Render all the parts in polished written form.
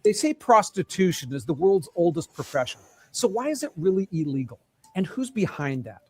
They say prostitution is the world's oldest profession. So why is it really illegal? And who's behind that?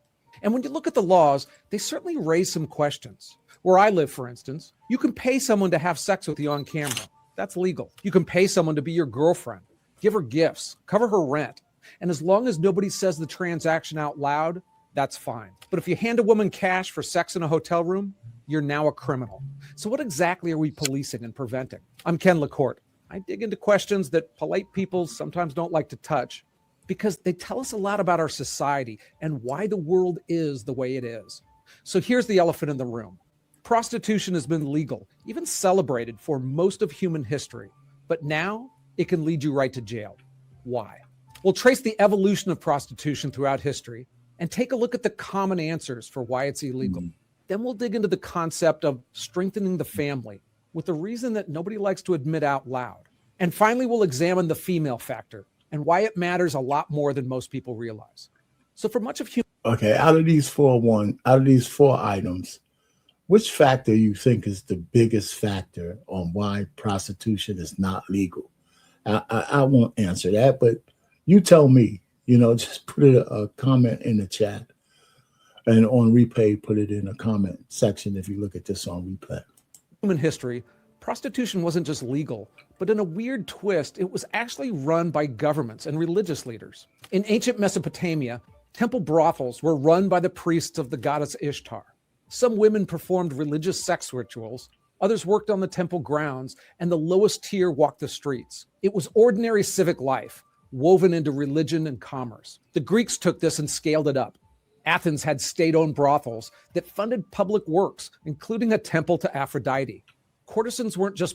And when you look at the laws, they certainly raise some questions. Where I live, for instance, you can pay someone to have sex with you on camera. That's legal. You can pay someone to be your girlfriend, give her gifts, cover her rent. And as long as nobody says the transaction out loud, that's fine. But if you hand a woman cash for sex in a hotel room, you're now a criminal. So what exactly are we policing and preventing? I'm Ken LaCourte. I dig into questions that polite people sometimes don't like to touch because they tell us a lot about our society and why the world is the way it is. So here's the elephant in the room. Prostitution has been legal, even celebrated for most of human history, but now it can lead you right to jail. Why? We'll trace the evolution of prostitution throughout history and take a look at the common answers for why it's illegal. Then we'll dig into the concept of strengthening the family with a reason that nobody likes to admit out loud. And finally, we'll examine the female factor and why it matters a lot more than most people realize. So for much of human... Okay, out of these four items, which factor you think is the biggest factor on why prostitution is not legal? I won't answer that, but you tell me, just put a comment in the chat, and on replay, put it in a comment section if you look at this on replay. Human history, prostitution wasn't just legal, but in a weird twist, it was actually run by governments and religious leaders. In ancient Mesopotamia, temple brothels were run by the priests of the goddess Ishtar. Some women performed religious sex rituals, others worked on the temple grounds, and the lowest tier walked the streets. It was ordinary civic life, woven into religion and commerce. The Greeks took this and scaled it up. Athens had state-owned brothels that funded public works, including a temple to Aphrodite. Courtesans weren't just